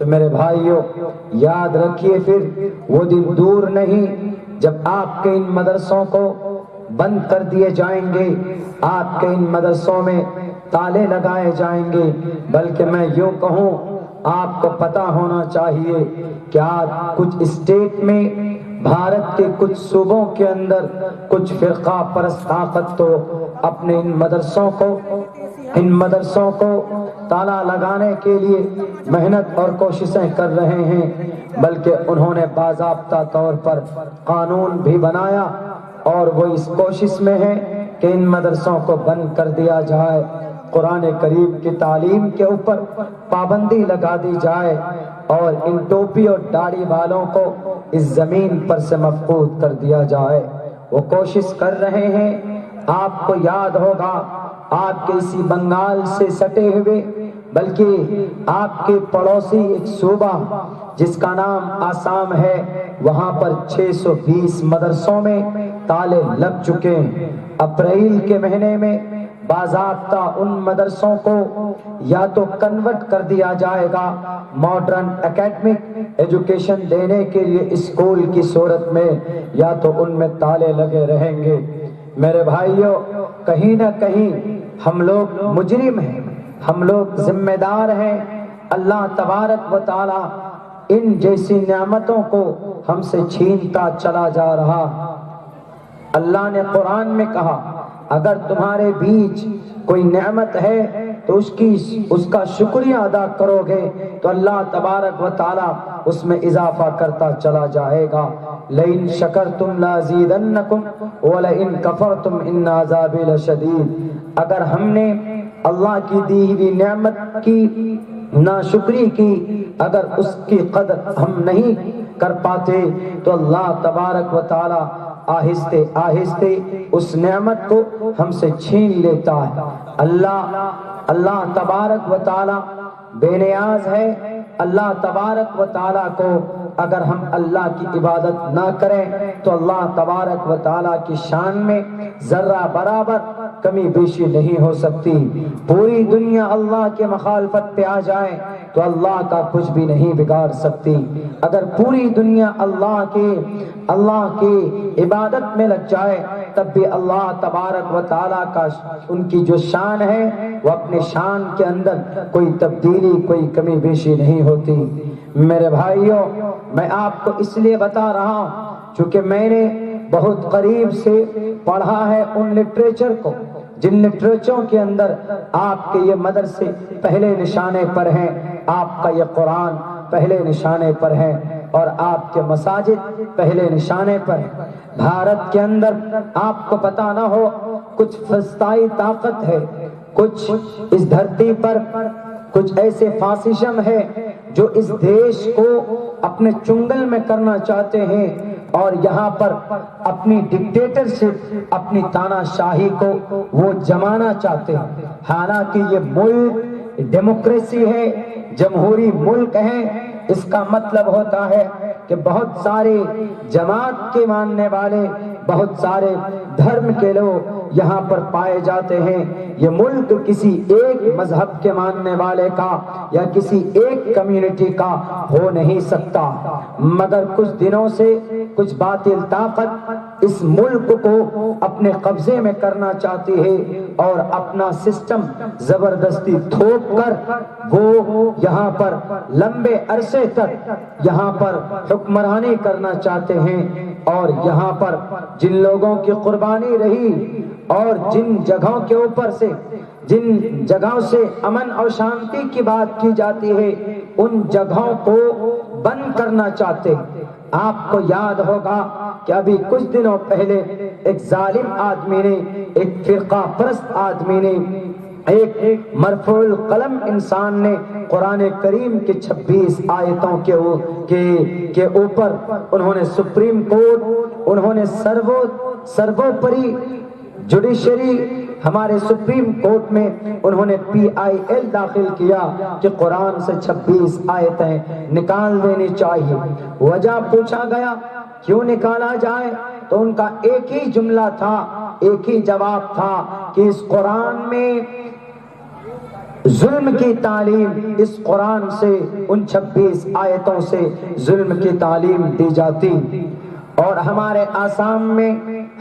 تو میرے بھائیوں یاد رکھیے پھر وہ دن دور نہیں جب آپ کے ان مدرسوں کو بند کر دیے جائیں گے، آپ کے ان مدرسوں میں تالے لگائے جائیں گے، بلکہ میں یوں کہوں آپ کو پتا ہونا چاہیے کہ آج کچھ اسٹیٹ میں، بھارت کے کچھ صوبوں کے اندر کچھ فرقہ پرست طاقت تو اپنے ان مدرسوں کو تالا لگانے کے لیے محنت اور کوششیں کر رہے ہیں، بلکہ انہوں نے باضابطہ طور پر قانون بھی بنایا اور وہ اس کوشش میں ہے کہ ان مدرسوں کو بند کر دیا جائے، قرآن کریم کی تعلیم کے اوپر پابندی لگا دی جائے اور ان ٹوپی اور داڑھی والوں کو اس زمین پر سے مفقود کر دیا جائے۔ وہ کوشش کر رہے ہیں۔ آپ کو یاد ہوگا آپ کے اسی بنگال سے سٹے ہوئے بلکہ آپ کے پڑوسی ایک صوبہ جس کا نام آسام ہے، وہاں پر 620 مدرسوں میں تالے لگ چکے ہیں۔ اپریل کے مہینے میں باضابطہ ان مدرسوں کو یا تو کنورٹ کر دیا جائے گا ماڈرن اکیڈمک ایجوکیشن دینے کے لیے اسکول کی صورت میں، یا تو ان میں تالے لگے رہیں گے۔ میرے بھائیوں کہیں نہ کہیں ہم لوگ مجرم ہیں، ہم لوگ ذمہ دار ہیں۔ اللہ تبارک و تعالی ان جیسی نعمتوں کو ہم سے چھینتا چلا جا رہا۔ اللہ نے قرآن میں کہا اگر تمہارے بیچ کوئی نعمت ہے تو اس کا شکریہ ادا کرو گے تو اللہ تبارک و تعالی اس میں اضافہ کرتا چلا جائے گا۔ لئن شکرتم لازیدنکم ولئن کفرتم ان عذابی لشدید۔ اگر ہم نے اللہ کی دی ہوئی نعمت کی ناشکری کی، اگر اس کی قدر ہم نہیں کر پاتے تو اللہ تبارک و تعالی آہستے آہستے اس نعمت کو ہم سے چھین لیتا ہے۔ اللہ تبارک و تعالی بے نیاز ہے۔ اللہ تبارک و تعالی کو اگر ہم اللہ کی عبادت نہ کریں تو اللہ تبارک و تعالی کی شان میں ذرہ برابر کمی بیشی نہیں ہو سکتی۔ پوری دنیا اللہ کے مخالفت پہ آ جائے تو اللہ کا کچھ بھی نہیں بگاڑ سکتی۔ اگر پوری دنیا اللہ کے عبادت میں لگ جائے تب بھی اللہ تبارک و تعالیٰ کا ان کی جو شان ہے وہ اپنے شان کے اندر کوئی تبدیلی، کوئی کمی بیشی نہیں ہوتی۔ میرے بھائیوں میں آپ کو اس لیے بتا رہا ہوں چونکہ میں نے بہت قریب سے پڑھا ہے ان لٹریچر کو جن لٹریچروں کے اندر آپ کے یہ مدرسے پہلے نشانے پر ہیں، آپ کا یہ قرآن پہلے نشانے پر ہے اور آپ کے مساجد پہلے نشانے پر ہیں۔ بھارت کے اندر آپ کو پتا نہ ہو کچھ فلسطینی طاقت ہے، کچھ اس دھرتی پر کچھ ایسے فاسشم ہے جو اس دیش کو اپنے چنگل میں کرنا چاہتے ہیں اور یہاں پر اپنی ڈکٹیٹرشپ، اپنی تانا شاہی کو وہ جمانا چاہتے ہیں۔ حالانکہ یہ ملک ڈیموکریسی ہے، جمہوری ملک ہے، اس کا مطلب ہوتا ہے کہ بہت سارے جماعت کے ماننے والے، بہت سارے دھرم کے لوگ یہاں پر پائے جاتے ہیں۔ یہ ملک کسی ایک مذہب کے ماننے والے کا یا کسی ایک کمیونٹی کا ہو نہیں سکتا، مگر کچھ دنوں سے کچھ باطل طاقت اس ملک کو اپنے قبضے میں کرنا چاہتی ہے اور اپنا سسٹم زبردستی تھوپ کر وہ یہاں پر لمبے عرصے تک یہاں پر حکمرانی کرنا چاہتے ہیں، اور یہاں پر جن لوگوں کی قربانی رہی اور جن جگہوں کے اوپر سے جن جگہوں سے امن اور شانتی کی بات کی جاتی ہے ان جگہوں کو بند کرنا چاہتے ہیں۔ آپ کو یاد ہوگا کہ ابھی کچھ دنوں پہلے ایک ظالم آدمی نے، ایک فرقہ پرست آدمی نے، ایک مرفوع القلم انسان نے قرآن کریم کے 26 آیتوں کے اوپر انہوں نے سپریم کورٹ، انہوں نے سرووپری جوڈیشری، ہمارے سپریم کورٹ میں انہوں نے PIL داخل کیا کہ قرآن سے 26 آیتیں نکال دینی چاہیے۔ وجہ پوچھا گیا کیوں نکالا جائے تو ان کا ایک ہی جملہ تھا، ایک ہی جواب تھا کہ اس قرآن میں ظلم کی تعلیم اس قرآن سے، ان 26 آیتوں سے ظلم کی تعلیم دی جاتی۔ اور ہمارے آسام میں،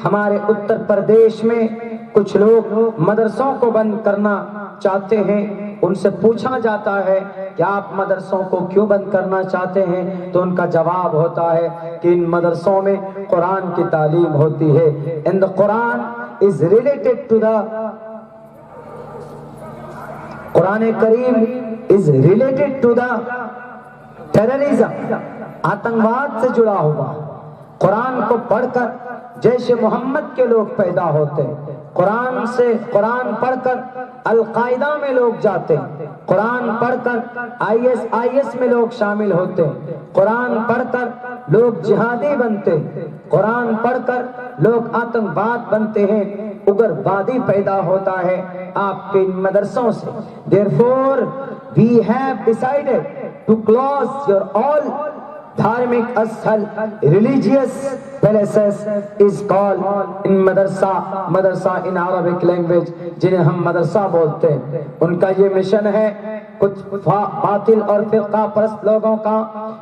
ہمارے اتر پردیش میں کچھ لوگ مدرسوں کو بند کرنا چاہتے ہیں۔ ان سے پوچھا جاتا ہے کہ آپ مدرسوں کو کیوں بند کرنا چاہتے ہیں، تو ان کا جواب ہوتا ہے کہ ان مدرسوں میں قرآن کی تعلیم ہوتی ہے۔ And the Quran is related to the Quran cream is related to the terrorism، آتنکواد سے جڑا ہوا۔ قرآن کو پڑھ کر جیش محمد کے لوگ پیدا ہوتے، قرآن پڑھ کر القاعدہ میں لوگ جاتے، قرآن پڑھ کر IS میں لوگ شامل ہوتے، قرآن پڑھ کر لوگ جہادی بنتے، قرآن پڑھ کر لوگ آتنکواد بنتے ہیں، اگروادی پیدا ہوتا ہے آپ کے مدرسوں سے۔ Therefore we have decided to close your all dharmic asthal religious places is called in madrasa in Arabic language، جنہیں ہم مدرسہ بولتے ہیں۔ ان کا یہ مشن ہے کچھ باطل اور فرقہ پرست لوگوں کا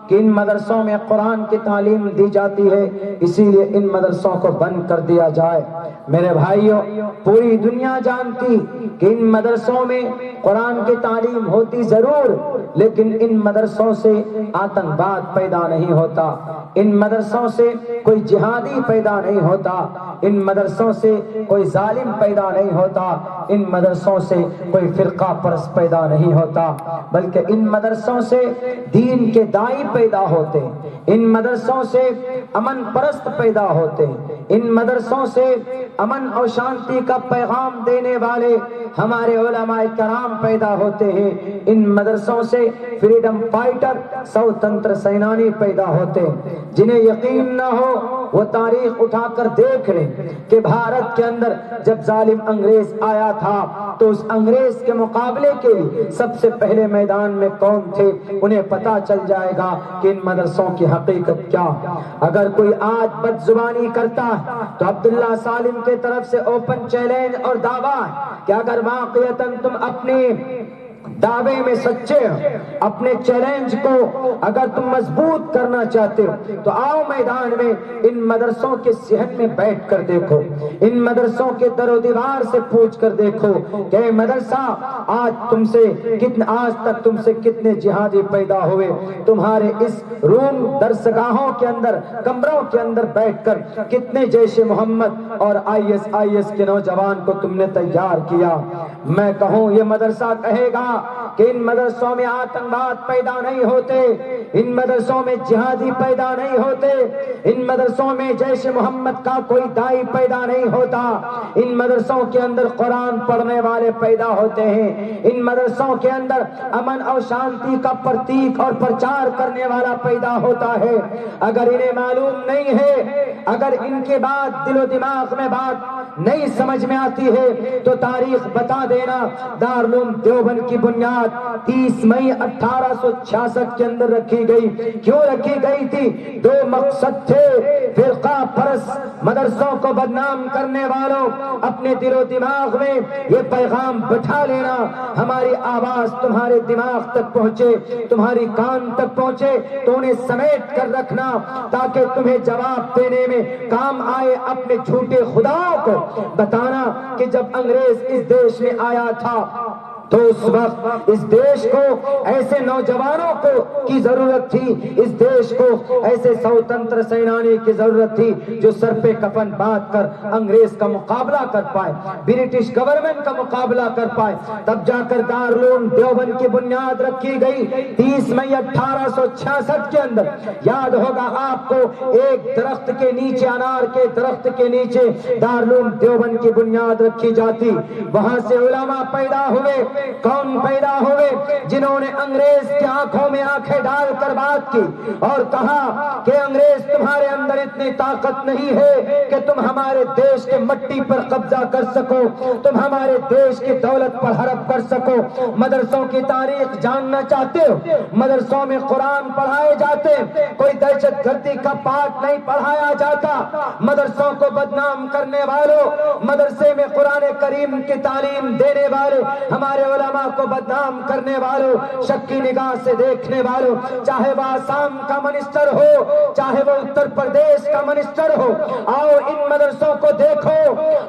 کہ ان مدرسوں میں قرآن کی تعلیم دی جاتی ہے، اسی لیے ان مدرسوں کو بند کر دیا جائے۔ میرے بھائیوں، پوری دنیا جانتی کہ ان مدرسوں میں قرآن کی تعلیم ہوتی ضرور، لیکن ان مدرسوں سے آتنکواد پیدا نہیں ہوتا، ان مدرسوں سے کوئی جہادی پیدا نہیں ہوتا، ان مدرسوں سے کوئی ظالم پیدا نہیں ہوتا، ان مدرسوں سے کوئی فرقہ پرست پیدا نہیں ہوتا، بلکہ ان مدرسوں سے دین کے داعی پیدا ہوتے، ان مدرسوں سے امن پرست پیدا ہوتے، ان مدرسوں سے امن اور شانتی کا پیغام دینے والے ہمارے علماء کرام پیدا ہوتے ہیں، ان مدرسوں سے فریڈم فائٹر، سوتنتر سینانی پیدا ہوتے ہیں۔ جنہیں یقین نہ ہو وہ تاریخ اٹھا کر دیکھ لیں کہ بھارت کے اندر جب ظالم انگریز آیا تھا تو اس انگریز کے مقابلے کے لیے سب سے پہلے میدان میں کون تھے، انہیں پتا چل جائے گا کہ ان مدرسوں کی حقیقت کیا۔ اگر کوئی آج بد زبانی کرتا ہے تو عبداللہ سالم کے طرف سے اوپن چیلنج اور دعویٰ ہے کہ اگر واقعتاً تم اپنے دعوے میں سچے ہو، اپنے چیلنج کو اگر تم مضبوط کرنا چاہتے ہو تو آؤ میدان میں ان مدرسوں کے صحن میں بیٹھ کر دیکھو، ان مدرسوں کے در و دیوار سے پوچھ کر دیکھو کہ مدرسہ آج تک تم سے کتنے جہادی پیدا ہوئے، تمہارے اس روم درسگاہوں کے اندر، کمروں کے اندر بیٹھ کر کتنے جیش محمد اور IS کے نوجوان کو تم نے تیار کیا۔ میں کہوں یہ مدرسہ کہے گا کہ ان مدرسوں میں آتنکواد پیدا نہیں ہوتے، ان مدرسوں میں جہادی پیدا نہیں ہوتے، ان مدرسوں میں جیش محمد کا کوئی داعی پیدا نہیں ہوتا، ان مدرسوں کے اندر قرآن پڑھنے والے پیدا ہوتے ہیں، ان مدرسوں کے اندر امن اور شانتی کا پرتیک اور پرچار کرنے والا پیدا ہوتا ہے۔ اگر انہیں معلوم نہیں ہے، اگر ان کے بعد دل و دماغ میں بات نہیں سمجھ میں آتی ہے تو تاریخ بتا دینا، دارالعلوم دیوبند کی بنیاد 30 مئی 1866 کے اندر رکھی گئی۔ کیوں رکھی گئی تھی؟ دو مقصد تھے، فرقہ پرست مدرسوں کو بدنام کرنے والوں اپنے دل و دماغ میں یہ پیغام بٹھا لینا، ہماری آواز تمہارے دماغ تک پہنچے، تمہاری کان تک پہنچے تو انہیں سمیٹ کر رکھنا تاکہ تمہیں جواب دینے میں کام آئے، اپنے جھوٹے خداؤں کو بتانا کہ جب انگریز اس دیش میں آیا تھا تو اس وقت اس دیش کو ایسے نوجوانوں کی ضرورت تھی، اس دیش کو ایسے سوتنتر سینانی کی ضرورت تھی جو سر پہ کفن باندھ کر انگریز کا مقابلہ کر پائے، برٹش گورنمنٹ کا مقابلہ کر پائے۔ تب جا کر دارالعلوم دیوبند کی بنیاد رکھی گئی 30 مئی 1866 کے اندر۔ یاد ہوگا آپ کو، ایک درخت کے نیچے، انار کے درخت کے نیچے دارالعلوم دیوبند کی بنیاد رکھی جاتی، وہاں سے علماء پیدا ہوئے۔ کون پیدا ہوئے؟ جنہوں نے انگریز کی آنکھوں میں آنکھیں ڈال کر بات کی اور کہا کہ انگریز تمہارے اندر اتنی طاقت نہیں ہے کہ تم ہمارے دیش کے مٹی پر قبضہ کر سکو، تم ہمارے دیش کی دولت پر ہڑپ کر سکو۔ مدرسوں کی تاریخ جاننا چاہتے ہو؟ مدرسوں میں قرآن پڑھائے جاتے، کوئی دہشت گردی کا پاٹ نہیں پڑھایا جاتا۔ مدرسوں کو بدنام کرنے والوں، مدرسے میں قرآن کریم کی تعلیم دینے والے ہمارے علماء کو بدنام کرنے والوں، شک کی نگاہ سے دیکھنے والوں، چاہے وہ آسام کا منسٹر ہو، چاہے وہ اتر پردیش کا منسٹر ہو، آؤ ان مدرسوں کو دیکھو۔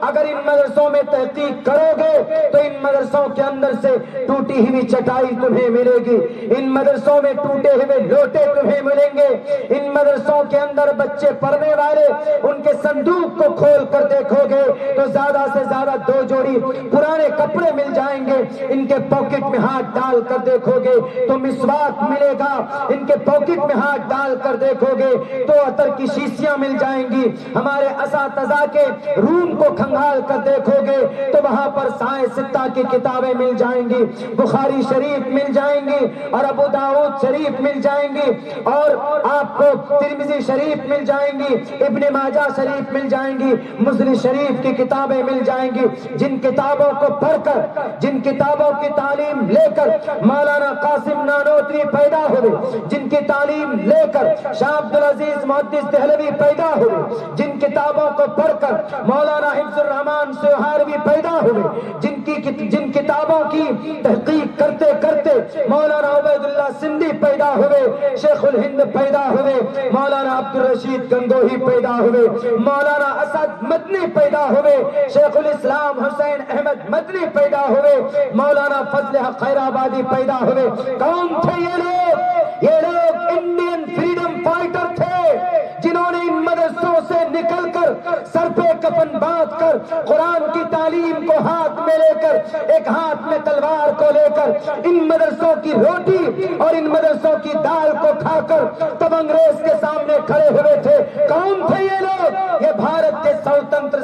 اگر ان مدرسوں میں تحقیق کرو گے تو ان مدرسوں کے اندر سے ٹوٹی ہوئی چٹائی تمہیں ملے گی، ان مدرسوں میں ٹوٹے ہوئے لوٹے تمہیں ملیں گے، ان مدرسوں کے اندر بچے پڑھنے والے ان کے صندوق کو کھول کر دیکھو گے تو زیادہ سے زیادہ 2 جوڑی پرانے کپڑے مل جائیں گے، ان کے پاکٹ میں ہاتھ ڈال کر دیکھو گے تو مسواک ملے گا، ان کے پاکٹ میں ہاتھ ڈال کر دیکھو گے تو عطر کی شیشیاں مل جائیں گی، ہمارے اساتذہ کے روم کو کھنگال کر دیکھو گے تو وہاں پر سائنس ستہ کی کتابیں مل جائیں گی، بخاری شریف مل جائیں گی اور ابو داؤد شریف مل جائیں گی اور آپ کو ترمذی شریف مل جائیں گی، ابن ماجہ شریف مل جائیں گی، مسلم شریف کی کتابیں مل جائیں گی، جن کتابوں کو پڑھ کر، جن کتابوں کی تعلیم لے کر مولانا قاسم نانوتوی پیدا ہوئے، جن کی تعلیم لے کر شاہ عبدالعزیز محدث دہلوی پیدا ہوئے، جن کتابوں کو پڑھ کر مولانا حفظ الرحمان سہاروی پیدا ہوئے، جن کتابوں کی تحقیق کرتے کرتے مولانا عبید اللہ سندھی پیدا ہوئے، شیخ الہند پیدا ہوئے، مولانا عبد الرشید گنگوہی پیدا ہوئے، مولانا اسد مدنی پیدا ہوئے، شیخ الاسلام حسین احمد مدنی پیدا ہوئے، مولانا فضل حق خیرآبادی پیدا ہوئے۔ کون تھے یہ لوگ؟ یہ لوگ انڈین فریڈم فائٹر تھے جنہوں نے ان مدرسوں سے نکل کر سر پہ کفن باندھ کر قرآن کی تعلیم کو ہاتھ میں لے کر، ایک ہاتھ میں تلوار کو لے کر ان مدرسوں کی روٹی اور ان مدرسوں کی دال کو کھا کر تب انگریز کے سامنے کھڑے ہوئے تھے۔ کون تھے یہ لوگ؟ یہ بھارت کے سوتنتر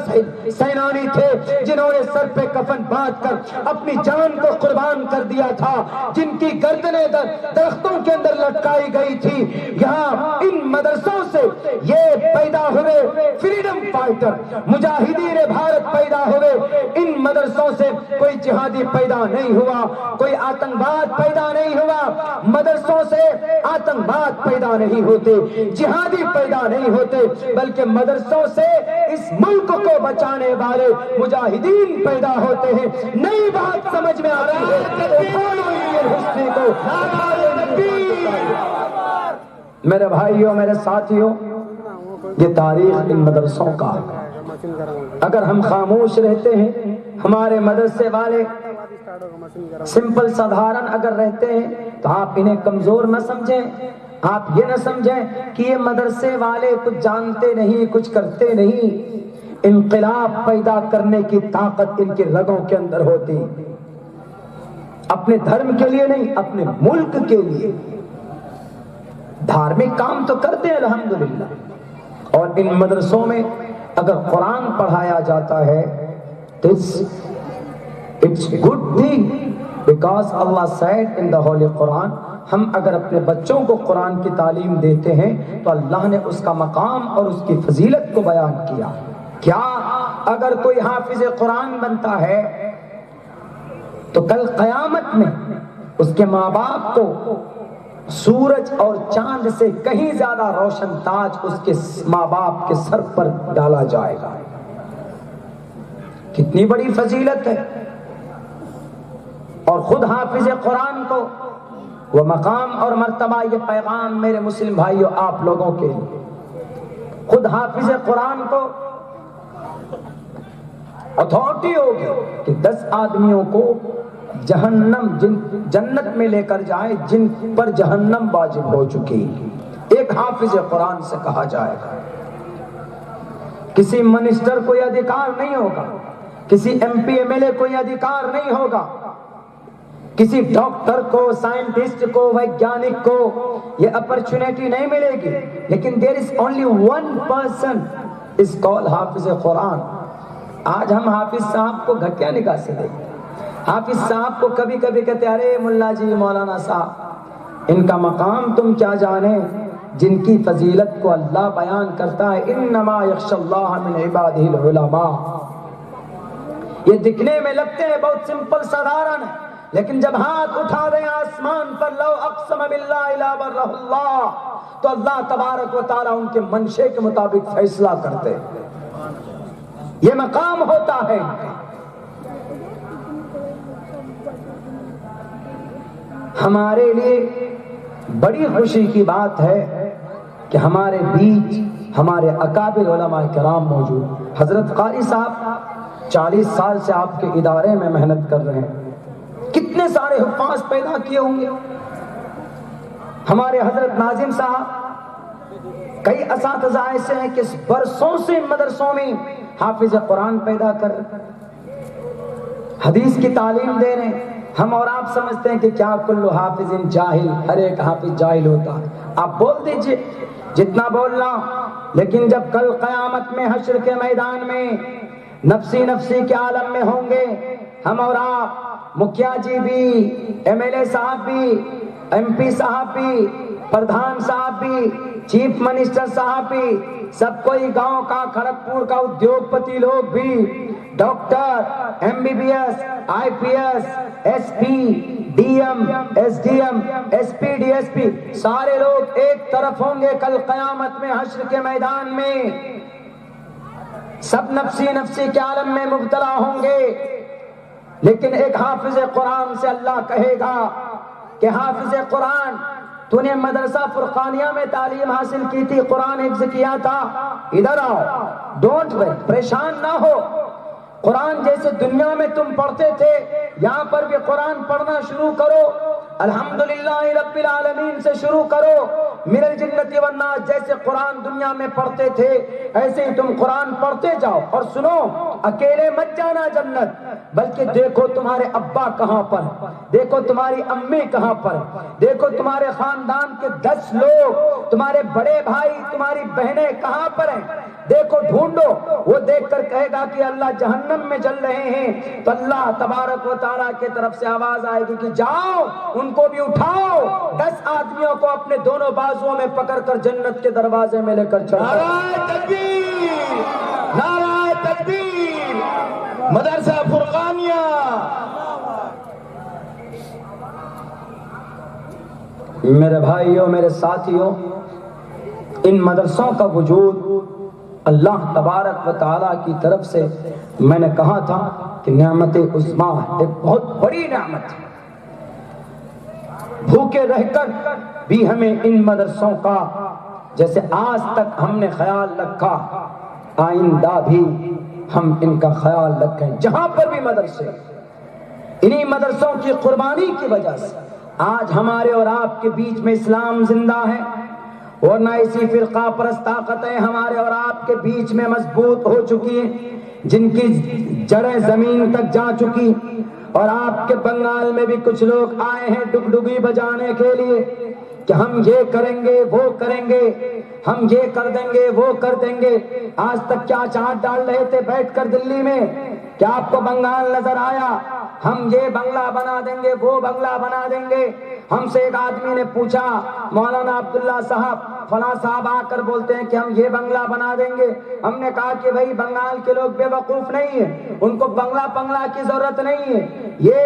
سینانی تھے جنہوں نے سر پہ کفن باندھ کر اپنی جان کو قربان کر دیا تھا، جن کی گردنیں درختوں کے اندر لٹکائی گئی تھی۔ یہاں ان مدرسوں سے یہ پیدا ہوئے فریڈم فائٹر، مجاہدین بھارت پیدا ہوئے۔ ان مدرسوں سے کوئی جہادی پیدا نہیں ہوا، کوئی آتنکواد پیدا نہیں ہوا، مدرسوں سے آتنکواد پیدا نہیں ہوتے، جہادی پیدا نہیں ہوتے، بلکہ مدرسوں سے اس ملک کو بچانے والے مجاہدین پیدا ہوتے ہیں۔ نئی بات سمجھ میں آ رہی ہے کو میرے بھائیوں، میرے ساتھیوں، یہ تاریخ ان مدرسوں کا ہے۔ اگر ہم خاموش رہتے ہیں، ہمارے مدرسے والے سمپل سادھارن اگر رہتے ہیں تو آپ انہیں کمزور نہ سمجھیں، آپ یہ نہ سمجھیں کہ یہ مدرسے والے کچھ جانتے نہیں، کچھ کرتے نہیں۔ انقلاب پیدا کرنے کی طاقت ان کے رگوں کے اندر ہوتی، اپنے دھرم کے لیے نہیں، اپنے ملک کے لیے۔ دھارمک کام تو کرتے ہیں الحمدللہ، اور ان مدرسوں میں اگر قرآن پڑھایا جاتا ہے تو it's good thing because Allah said in the Holy Quran۔ ہم اگر اپنے بچوں کو قرآن کی تعلیم دیتے ہیں تو اللہ نے اس کا مقام اور اس کی فضیلت کو بیان کیا۔ کیا اگر کوئی حافظ قرآن بنتا ہے تو کل قیامت میں اس کے ماں باپ کو سورج اور چاند سے کہیں زیادہ روشن تاج اس کے ماں باپ کے سر پر ڈالا جائے گا۔ کتنی بڑی فضیلت ہے۔ اور خود حافظ قرآن کو وہ مقام اور مرتبہ، یہ پیغام میرے مسلم بھائیوں آپ لوگوں کے لیے، خود حافظ قرآن کو اتھارٹی ہوگی کہ 10 آدمیوں کو جہنم جنت میں لے کر جائے جن پر جہنم واجب ہو چکی، ایک حافظ قرآن سے کہا جائے گا۔ کسی منسٹر کو یہ ادھیکار نہیں ہوگا، کسی M P M L A کو یہ ادھیکار نہیں ہوگا، کسی ڈاکٹر کو، سائنٹسٹ کو، ویگیانک کو یہ اپرچونیٹی نہیں ملے گی، لیکن there is only one person is called حافظ قرآن۔ آج ہم حافظ صاحب کو گھٹیا نگاہ سے دیکھتے ہیں، حافظ صاحب کو کبھی کبھی کہتے ارے ملا جی، مولانا صاحب، ان کا مقام تم کیا جانے، جن کی فضیلت کو اللہ بیان کرتا ہے انما یخشی اللہ من عبادہ العلماء۔ یہ دکھنے میں لگتے ہیں بہت سمپل سادھارن، لیکن جب ہاتھ اٹھا دیں آسمان پر لو اقسم باللہ لا برہ اللہ، تو اللہ تبارک و تعالی ان کے منشے کے مطابق فیصلہ کرتے ہیں۔ یہ مقام ہوتا ہے۔ ہمارے لیے بڑی خوشی کی بات ہے کہ ہمارے بیچ ہمارے اکابر علماء کرام موجود. حضرت قاری صاحب 40 سال سے آپ کے ادارے میں محنت کر رہے ہیں. کتنے سارے حفاظ پیدا کیے ہوں گے. ہمارے حضرت ناظم صاحب کئی اساتذہ ایسے ہیں کہ برسوں سے مدرسوں میں حافظ قرآن پیدا کر حدیث کی تعلیم دے رہے ہیں. ہم اور آپ سمجھتے ہیں کہ کیا کل حافظ جاہل، ہر ایک حافظ جاہل ہوتا ہے. آپ بول دیجئے جتنا بولنا، لیکن جب کل قیامت میں حشر کے میدان میں نفسی نفسی کے عالم میں ہوں گے، ہم اور آپ، مکھیا جی بھی، ایم ایل اے صاحب بھی، ایم پی صاحب بھی، پردھان صاحب بھی، چیف منسٹر صاحب بھی، سب کوئی گاؤں کا، کھڑگپور کا ادیوگ پتی لوگ بھی، doctor, M B B S, I P S, S P, D M, S D M, S P, D S P, سارے لوگ ایک طرف ہوں گے کل قیامت میں حشر کے میدان میں. سب نفسی نفسی کے عالم میں مبتلا ہوں گے، لیکن ایک حافظ قرآن سے اللہ کہے گا کہ حافظ قرآن، تو نے مدرسہ فرقانیہ میں تعلیم حاصل کی تھی، قرآن حفظ کیا تھا، ادھر آؤ، ڈونٹ وری، پریشان نہ ہو. قرآن جیسے دنیا میں تم پڑھتے تھے یہاں پر بھی قرآن پڑھنا شروع کرو. الحمدللہ رب العالمین سے شروع کرو. من الجنت والناس جیسے قرآن دنیا میں پڑھتے تھے ایسے ہی تم قرآن پڑھتے جاؤ. اور سنو، اکیلے مت جانا جنت، بلکہ دیکھو تمہارے ابا کہاں پر، دیکھو تمہاری امی کہاں پر، دیکھو تمہارے خاندان کے 10 لوگ، تمہارے بڑے بھائی، تمہاری بہنیں کہاں پر ہیں، دیکھو، ڈھونڈو. وہ دیکھ کر کہے گا کہ اللہ جہنم میں جل رہے ہیں، تو اللہ تبارک و تعالیٰ کی طرف سے آواز آئے گی کہ جاؤ ان کو بھی اٹھاؤ، 10 آدمیوں کو اپنے دونوں بازوؤں میں پکڑ کر جنت کے دروازے میں لے کر چڑھو. نعرہ تکبیر، نعرہ تکبیر، مدرسہ فرقانیہ. میرے بھائیوں، میرے ساتھیوں، ان مدرسوں کا وجود اللہ تبارک و تعالیٰ کی طرف سے، میں نے کہا تھا کہ نعمت عظمیٰ، ایک بہت بڑی نعمت ہے. بھوکے رہ کر بھی ہمیں ان مدرسوں کا جیسے آج تک ہم نے خیال رکھا، آئندہ بھی ہم ان کا خیال رکھیں. جہاں پر بھی مدرسے، انہی مدرسوں کی قربانی کی وجہ سے آج ہمارے اور آپ کے بیچ میں اسلام زندہ ہے، ورنہ اسی فرقہ پرست طاقتیں ہمارے اور آپ کے بیچ میں مضبوط ہو چکی ہیں، جن کی جڑیں زمین تک جا چکی. اور آپ کے بنگال میں بھی کچھ لوگ آئے ہیں ڈگڈگی بجانے کے لیے کہ ہم یہ کریں گے، وہ کریں گے، ہم یہ کر دیں گے، وہ کر دیں گے. آج تک کیا چاٹ ڈال رہے تھے بیٹھ کر دلی میں؟ کیا آپ کو بنگال نظر آیا؟ ہم یہ بنگلہ بنا دیں گے، وہ بنگلہ بنا دیں گے. ہم سے ایک آدمی نے پوچھا، مولانا عبداللہ صاحب، فلاں صاحب آ کر بولتے ہیں کہ ہم یہ بنگلہ بنا دیں گے. ہم نے کہا کہ بھائی بنگال کے لوگ بے وقوف نہیں ہیں، ان کو بنگلہ پنگلہ کی ضرورت نہیں ہے. یہ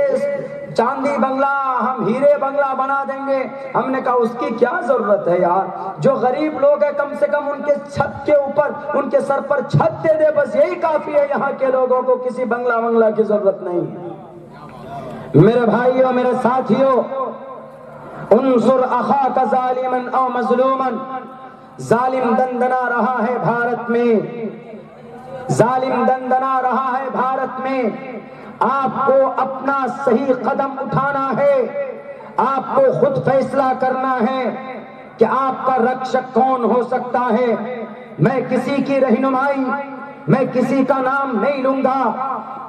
چاندی بنگلہ، ہم ہیرے بنگلہ بنا دیں گے. ہم نے کہا اس کی کیا ضرورت ہے یار، جو غریب لوگ ہیں کم سے کم ان کے چھت کے اوپر، ان کے سر پر چھت دے دے، بس یہی کافی ہے. یہاں کے لوگوں کو کسی بنگلہ کی ضرورت نہیں. میرے بھائیوں، میرے ساتھیوں، انصر اخاک ظالما او مظلوما. ظالم دندنا رہا ہے بھارت میں، ظالم دندنا رہا ہے بھارت میں. آپ کو اپنا صحیح قدم اٹھانا ہے، آپ کو خود فیصلہ کرنا ہے کہ آپ کا رکشک کون ہو سکتا ہے. میں کسی کی رہنمائی، میں کسی کا نام نہیں لوں گا.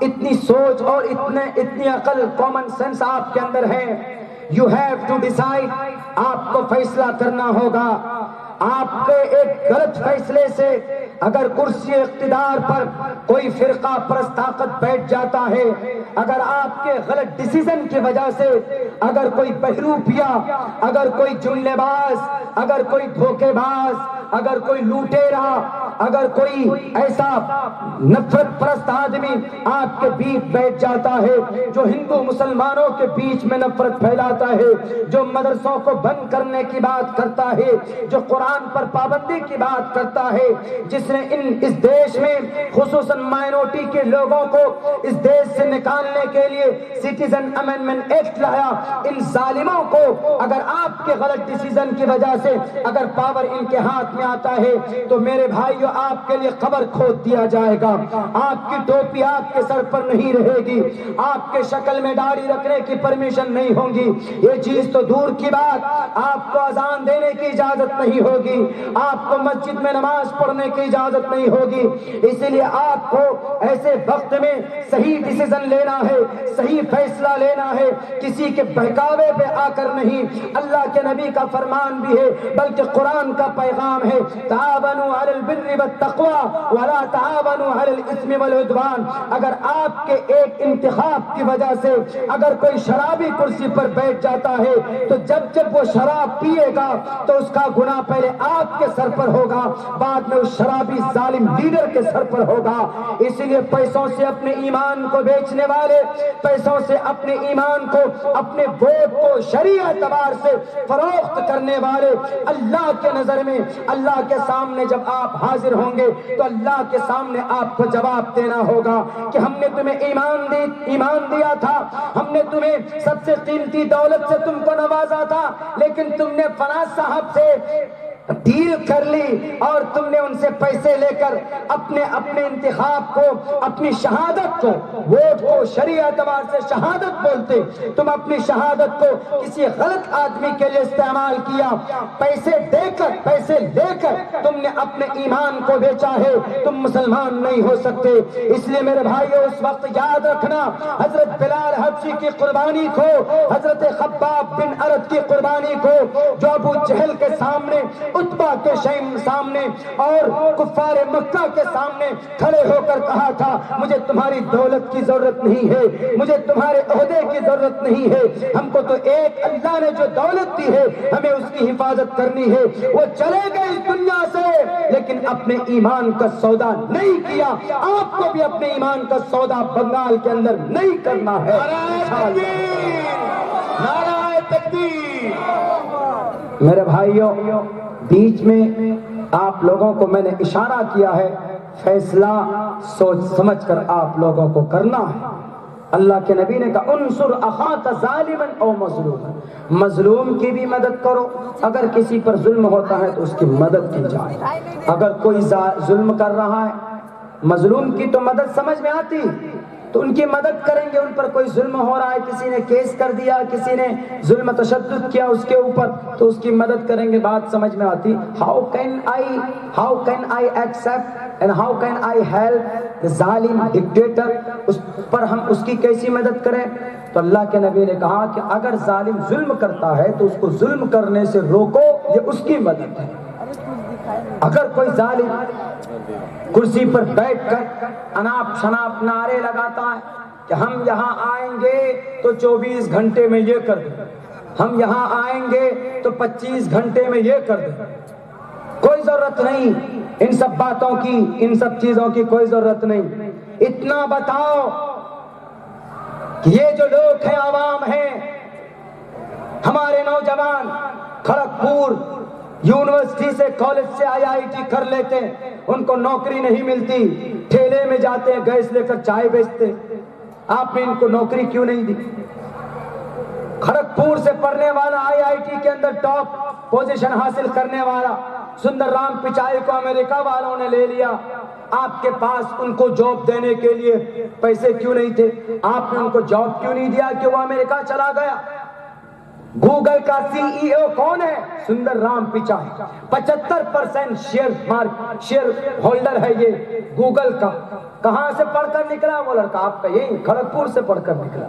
اتنی سوچ اور اتنی عقل، کامن سینس آپ کے اندر ہے. یو ہیو ٹو ڈیسائیڈ، آپ کو فیصلہ کرنا ہوگا. آپ کے ایک غلط فیصلے سے اگر کرسی اقتدار پر کوئی فرقہ پرست طاقت بیٹھ جاتا ہے، اگر آپ کے غلط ڈیسیزن کی وجہ سے اگر کوئی بہروپیہ، اگر کوئی جملے باز، اگر کوئی دھوکے باز، اگر کوئی لوٹیرا، اگر کوئی ایسا نفرت پرست آدمی آپ کے بیچ بیٹھ جاتا ہے جو ہندو مسلمانوں کے بیچ میں نفرت پھیلاتا ہے، جو مدرسوں کو بند کرنے کی بات کرتا ہے، جو قرآن پر پابندی کی بات کرتا ہے، جس نے اس دیش میں خصوصاً مائنورٹی کے لوگوں کو اس دیش سے نکالنے کے لیے سٹیزن امینڈمنٹ ایکٹ لایا، ان ظالموں کو اگر آپ کے غلط ڈیسیزن کی وجہ سے اگر پاور ان کے ہاتھ میں آتا ہے تو میرے بھائیو آپ کے لیے قبر کھود دیا جائے گا، آپ کی ٹوپی آپ کے سر پر نہیں رہے گی، آپ کے شکل میں داڑھی رکھنے کی پرمیشن نہیں ہوگی، یہ چیز تو دور کی بات، آپ کو اذان دینے کی اجازت نہیں ہوگی، آپ کو مسجد میں نماز پڑھنے کی اجازت نہیں ہوگی۔ اسی لیے آپ کو ایسے وقت میں صحیح ڈیسیزن لینا ہے، صحیح فیصلہ لینا ہے، کسی کے بہکاوے پہ آ کر نہیں۔ اللہ کے نبی کا فرمان بھی ہے بلکہ قرآن کا پیغام ہے، تعاونوا علی البر والتقوی ولا تعاونوا علی الاثم والعدوان۔ اگر آپ کے ایک انتخاب کی وجہ سے اگر کوئی شرابی کرسی پر بیٹھ جاتا ہے تو جب وہ شراب پیے گا تو اس کا گناہ پہلے آپ کے سر پر ہوگا، بعد میں اس شرابی ظالم لیڈر کے سر پر ہوگا۔ اسی لیے پیسوں سے اپنے ایمان کو بیچنے والے، پیسوں سے اپنے ایمان کو، اپنے ووٹ کو شرعی اعتبار سے فروخت کرنے والے، اللہ کے نظر میں اللہ کے سامنے جب آپ حاضر ہوں گے تو اللہ کے سامنے آپ کو جواب دینا ہوگا کہ ہم نے تمہیں ایمان دیا تھا، ہم نے تمہیں سب سے قیمتی دولت سے تم کو نوازا تھا، لیکن تم نے فلاں صاحب سے ڈیل کر لی اور تم نے ان سے پیسے لے کر اپنے انتخاب کو، اپنی شہادت کو، ووٹ کو شرعی اعتبار سے شہادت بولتے، تم اپنی شہادت کو کسی غلط آدمی کے لیے استعمال کیا، پیسے لے کر تم نے اپنے ایمان کو بیچا ہے، تم مسلمان نہیں ہو سکتے۔ اس لیے میرے بھائیو اس وقت یاد رکھنا، حضرت بلال حبشی کی قربانی کو، حضرت خباب بن ارد کی قربانی کو، جو ابو جہل کے سامنے، عتبہ کے سامنے اور کفار مکہ کے سامنے کھڑے ہو کر کہا تھا مجھے تمہاری دولت کی ضرورت نہیں ہے، مجھے تمہارے عہدے کی ضرورت نہیں ہے، ہم کو تو ایک اللہ نے جو دولت دی ہے ہمیں اس کی حفاظت کرنی ہے۔ وہ چلے گئے اس دنیا سے لیکن اپنے ایمان کا سودا نہیں کیا۔ آپ کو بھی اپنے ایمان کا سودا بنگال کے اندر نہیں کرنا ہے۔ نعرہ تکبیر! میرے بھائیوں، بیچ میں آپ لوگوں کو میں نے اشارہ کیا ہے، فیصلہ سوچ سمجھ کر آپ لوگوں کو کرنا ہے۔ اللہ کے نبی نے کہا انصر اخاک ظالما او مظلوما، مظلوم کی بھی مدد کرو، اگر کسی پر ظلم ہوتا ہے تو اس کی مدد کی جائے۔ اگر کوئی ظلم کر رہا ہے، مظلوم کی تو مدد سمجھ میں آتی تو ان کی مدد کریں گے، ان پر کوئی ظلم ہو رہا ہے، کسی نے کیس کر دیا، کسی نے ظلم تشدد کیا اس کے اوپر تو اس کی مدد کریں گے، بات سمجھ میں آتی۔ How can I accept and how can I help ظالم ڈکٹیٹر، اس پر ہم اس کی کیسی مدد کریں؟ تو اللہ کے نبی نے کہا کہ اگر ظالم ظلم کرتا ہے تو اس کو ظلم کرنے سے روکو، یہ اس کی مدد ہے۔ اگر کوئی ظالم کرسی پر بیٹھ کر اناپ شناپ نعرے لگاتا ہے کہ ہم یہاں آئیں گے تو 24 گھنٹے میں یہ کر دیں، ہم یہاں آئیں گے تو 25 گھنٹے میں یہ کر دیں، کوئی ضرورت نہیں ان سب باتوں کی، ان سب چیزوں کی کوئی ضرورت نہیں۔ اتنا بتاؤ کہ یہ جو لوگ ہیں، عوام ہیں، ہمارے نوجوان کھڑگپور یونیورسٹی سے، کالج سے IIT کر لیتے، ان کو نوکری نہیں ملتی، ٹھیلے میں جاتے ہیں گیس لے کر چائے بیچتے، آپ نے ان کو نوکری کیوں نہیں دی؟ کھڑگپور سے پڑھنے والا IIT کے اندر ٹاپ پوزیشن حاصل کرنے والا سندر رام پچائی کو امریکہ والوں نے لے لیا، آپ کے پاس ان کو جاب دینے کے لیے پیسے کیوں نہیں تھے؟ آپ نے ان کو جاب کیوں نہیں دیا کہ وہ امریکہ چلا گیا؟ گوگل کا CEO کون ہے؟ سندر رام پچائی، 75% شیئر ہولڈر ہے یہ گوگل کا۔ کہاں سے پڑھ کر نکلا وہ لڑکا؟ آپ کا یہی کھڑگپور سے پڑھ کر نکلا۔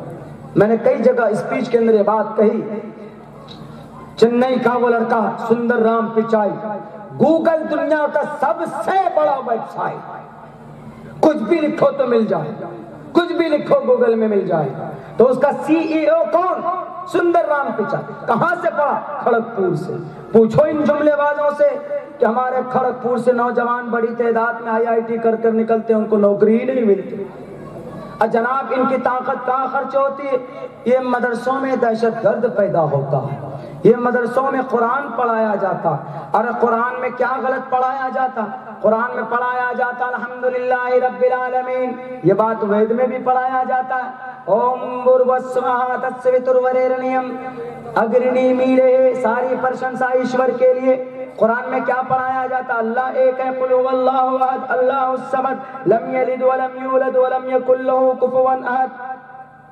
میں نے کئی جگہ اسپیچ کے اندر یہ بات کہی، چنئی کا وہ لڑکا سندر رام پچائی، گوگل دنیا کا سب سے بڑا ویب سائٹ، کچھ بھی لکھو تو مل جائے، کچھ بھی لکھو گوگل میں مل جائے۔ تو اس کا CEO کون؟ سندر رام پچائی. کہاں سے پڑھا؟ کھڑگپور سے. پوچھو ان جملے بازوں سے کہ ہمارے کھڑگپور سے نوجوان بڑی تعداد میں IIT کر نکلتے ہیں، ان کو نوکری ہی نہیں ملتی. جناب ان کی طاقت کہاں خرچ ہوتی ہے؟ یہ مدرسوں میں دہشت گرد پیدا ہوتا ہے، یہ مدرسوں میں قرآن پڑھایا جاتا. اور قرآن میں کیا غلط پڑھایا جاتا؟ قرآن میں پڑھایا جاتا الحمدللہ رب العالمین. یہ بات وید میں بھی پڑھایا جاتا ہے. اوم بھوروسوہا تتسویترورینیم اگرنی میرے، ساری پرشنسا ایشور کے لیے. قرآن میں کیا پڑھایا جاتا؟ اللہ ایک ہے، قل هو اللہ احد اللہ الصمد لم یلد ولم یولد ولم یکن لہ کفوا احد.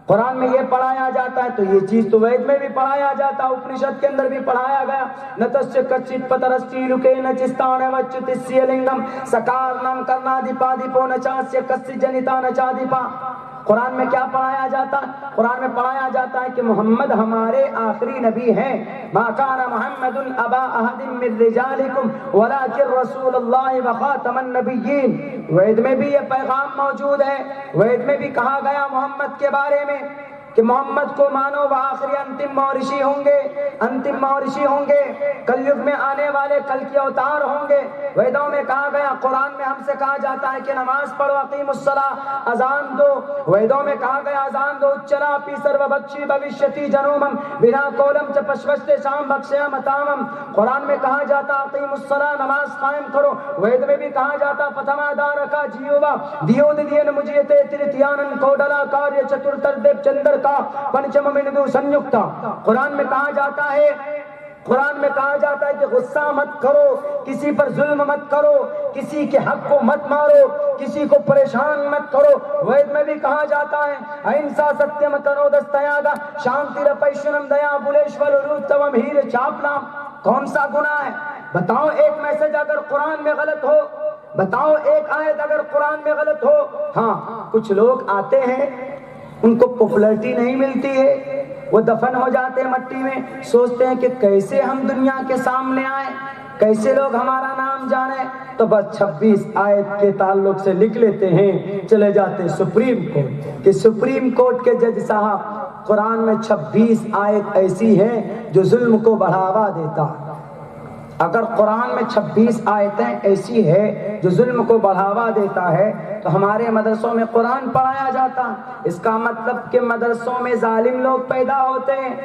قرآن میں یہ پڑھایا جاتا ہے. تو یہ چیز تو وید میں بھی پڑھایا جاتا، اپنشد کے اندر بھی پڑھایا گیا. نتسیہ کچت پترسچیلوکے نچستانے وچتسیہ لنگم سکارنم کرنادیپا دیپو نچاسیہ کسی جنیتا نچادیپا. قرآن میں کیا پڑھایا جاتا ہے؟ قرآن میں پڑھایا جاتا ہے کہ محمد ہمارے آخری نبی ہیں. ما کان محمد ابا احد من رجالکم ولکن رسول اللہ وخاتم النبیین. وید میں بھی یہ پیغام موجود ہے. وید میں بھی کہا گیا محمد کے بارے میں کہ محمد کو مانو، وہ آخری انتم مورشی ہوں گے، انتم مورشی ہوں گے، کل یگ میں آنے والے کل کے اوتار ہوں گے. ویدوں میں کہا گیا، قرآن میں ہم سے کہا جاتا ہے کہ نماز پڑھو، اقیم الصلاۃ، اذان دو. ویدوں میں کہا گیا اذان دو اچنا پی سرو بکشی بھوشیتی جنومم بنا کولم چ پشوشتے شام بخشیا متامم. قرآن میں کہا جاتا اقیم الصلاۃ، نماز قائم کرو. وید میں بھی کہا جاتا پتما دارکا جیووا دیو دین مجھے تے ترتیانن کوڈلا کاریہ چترتر دیو چندر کا پنچم مندو سنیکتا. قرآن میں کہا جاتا ہے، قرآن میں کہا جاتا ہے کہ غصہ مت کرو، کسی پر ظلم مت کرو، کسی کے حق کو مت مارو، کسی کو پریشان مت کرو. وید میں بھی کہا جاتا ہے اہنسا ستیم کنو دستیاگا شانتی رپیشنم دیا بولیشور روتوم ہیر چاپلام. کون سا گناہ ہے؟ بتاؤ ایک میسج اگر قرآن میں غلط ہو، بتاؤ ایک آیت اگر قرآن میں غلط ہو. ہاں کچھ لوگ آتے ہیں، ان کو پاپولرٹی نہیں ملتی ہے، وہ دفن ہو جاتے ہیں مٹی میں، سوچتے ہیں کہ کیسے ہم دنیا کے سامنے آئیں، کیسے لوگ ہمارا نام جانے. تو بس 26 آیت کے تعلق سے لکھ لیتے ہیں، چلے جاتے ہیں سپریم کورٹ کہ سپریم کورٹ کے جج صاحب قرآن میں 26 آیت ایسی ہے جو ظلم کو بڑھاوا دیتا. اگر قرآن میں 26 آیتیں ایسی ہے جو ظلم کو بڑھاوا دیتا ہے تو ہمارے مدرسوں میں قرآن پڑھایا جاتا. اس کا مطلب کہ مدرسوں میں ظالم لوگ پیدا ہوتے ہیں.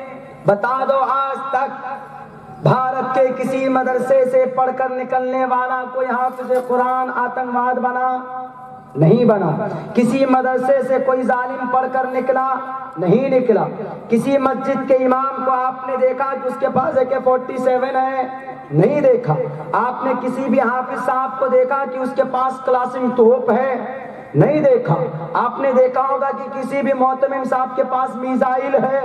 بتا دو آج تک بھارت کے کسی مدرسے سے پڑھ کر نکلنے والا کوئی حافظ قرآن آتنکواد بنا؟ نہیں بنا. کسی مدرسے سے کوئی ظالم پڑھ کر نکلا؟ نہیں نکلا. کسی مسجد کے امام کو آپ نے دیکھا کہ اس کے پاس AK-47 ہے؟ نہیں دیکھا. آپ نے کسی بھی حافظ صاحب کو دیکھا کہ اس کے پاس کلاسنگ توپ ہے؟ نہیں دیکھا. آپ نے دیکھا ہوگا کہ کسی بھی محتمم صاحب کے پاس میزائل ہے؟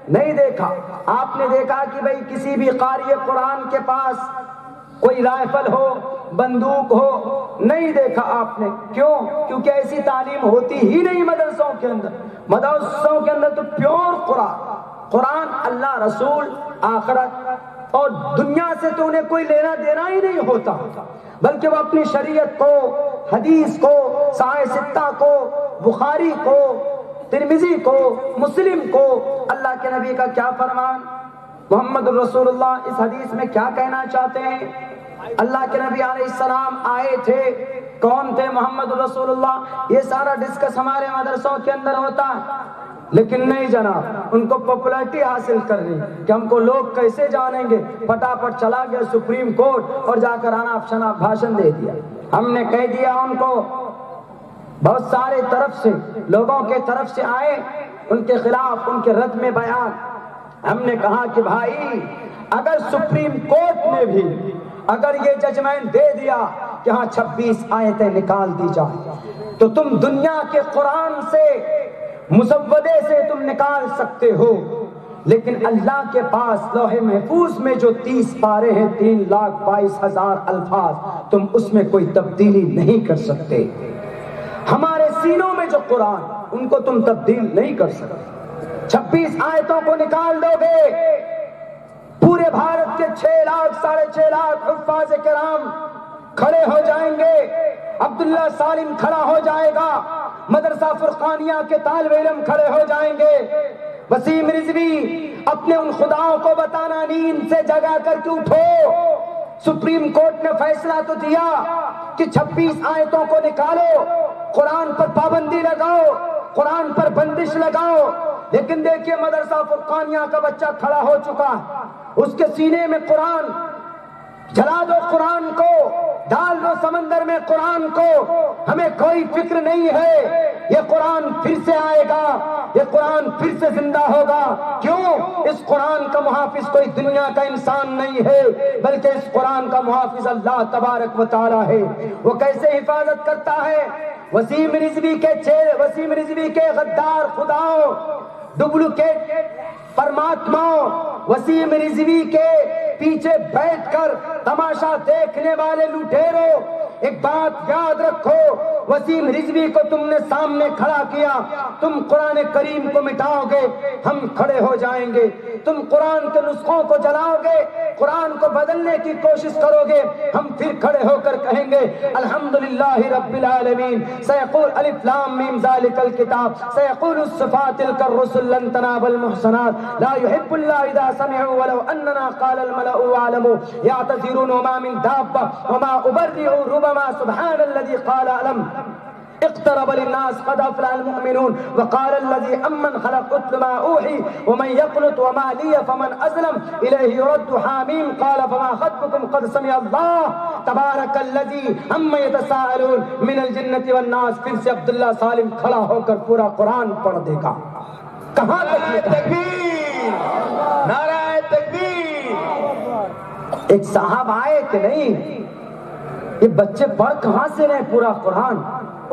نہیں دیکھا. آپ نے دیکھا کہ بھئی کسی بھی قاری قرآن کے پاس کوئی رائفل ہو، بندوق ہو؟ نہیں دیکھا آپ نے. کیوں؟ کیونکہ ایسی تعلیم ہوتی ہی نہیں مدرسوں کے اندر. مدرسوں کے اندر تو پیور قرآن، اللہ، رسول، آخرت اور دنیا سے تو انہیں کوئی لینا دینا ہی نہیں ہوتا، بلکہ وہ اپنی شریعت کو، حدیث کو، صحیح ستہ کو، بخاری کو، ترمذی کو، مسلم کو، اللہ کے نبی کا کیا فرمان، محمد رسول اللہ اس حدیث میں کیا کہنا چاہتے ہیں. اللہ کے نبی علیہ السلام آئے تھے، کون تھے؟ محمد رسول اللہ. یہ سارا ڈسکس ہمارے مدرسوں کے اندر ہوتا ہے، لیکن نہیں جناب، ان کو پاپولرٹی حاصل کر رہی کہ ہم کو لوگ کیسے جانیں گے. پٹافٹ چلا گیا سپریم کورٹ اور جا کر اناپ شناپ بھاشن دے دیا. ہم نے کہہ دیا ان کو، بہت سارے طرف سے لوگوں کے طرف سے آئے ان کے خلاف، ان کے رد میں بیان. ہم نے کہا کہ بھائی اگر سپریم کورٹ نے بھی اگر یہ ججمنٹ دے دیا کہ ہاں 26 آیتیں نکال دی جائیں تو تم دنیا کے قرآن سے، مسودے سے تم نکال سکتے ہو، لیکن اللہ کے پاس لوح محفوظ میں جو 30 پارے ہیں، 3,22,000 الفاظ، تم اس میں کوئی تبدیلی نہیں کر سکتے. ہمارے سینوں میں جو قرآن، ان کو تم تبدیل نہیں کر سکتے. 26 آیتوں کو نکال دو گے، پورے بھارت کے 6 لاکھ 6.5 لاکھ حفاظ کرام کھڑے ہو جائیں گے. عبداللہ سالم کھڑا ہو جائے گا، مدرسہ فرقانیہ کے طالب علم کھڑے ہو جائیں گے. وسیم رضوی اپنے ان خداؤں کو بتانا نیند سے جگا کر کے اٹھو. سپریم کورٹ نے فیصلہ تو دیا کہ 26 آیتوں کو نکالو, قرآن پر پابندی لگاؤ, قرآن پر بندش لگاؤ, لیکن دیکھیے مدرسہ فرقانیہ کا بچہ کھڑا ہو چکا ہے, اس کے سینے میں قرآن, جلا دو قرآن کو, ڈال دو سمندر میں قرآن کو, ہمیں کوئی فکر نہیں ہے, یہ قرآن پھر سے آئے گا, یہ قرآن پھر سے زندہ ہوگا. کیوں؟ اس قرآن کا محافظ کوئی دنیا کا انسان نہیں ہے, بلکہ اس قرآن کا محافظ اللہ تبارک و تعالی ہے. وہ کیسے حفاظت کرتا ہے؟ وسیم رضوی کے غدار خداؤں, ڈپلیکیٹ پرماتماؤں, وسیم رضوی کے پیچھے بیٹھ کر تماشا دیکھنے والے لٹیروں, ایک بات یاد رکھو, وسیم رضوی کو تم نے سامنے کھڑا کیا, تم قرآن کریم کو مٹاؤ گے, ہم کھڑے ہو جائیں گے. تم قرآن کے نسخوں کو جلاؤ گے, قرآن کو بدلنے کی کوشش کرو گے, ہم پھر کھڑے ہو کر کہیں گے الحمدللہ رب العالمین. سیقول الف لام میم ذالک الکتاب, سیقول الصفات تلک الرسل لن تنالوا المحصنات لا يحب الله اذا سمعوا ولو اننا قال الملأ واعلموا يعتذرون وما من دابة وما أبرئ ربما سبحان الذي قال ألم اقترب للناس قد أفلح المؤمنون وقال الذي أمن خلق اتل ما أوحي ومن يقنط وما لي فمن أظلم إليه يرد حاميم قال فما خطبكم قد سمع الله تبارك الذي عما يتساءلون من الجنة والناس. پھر سے عبداللہ سالم کھڑا ہو کر پورا قرآن پڑھ دے گا. کہاں تک تکبیر, نعرہ تکبیر. ایک صاحب آئے کہ نہیں, یہ بچے پڑھ کہاں سے رہے پورا قرآن؟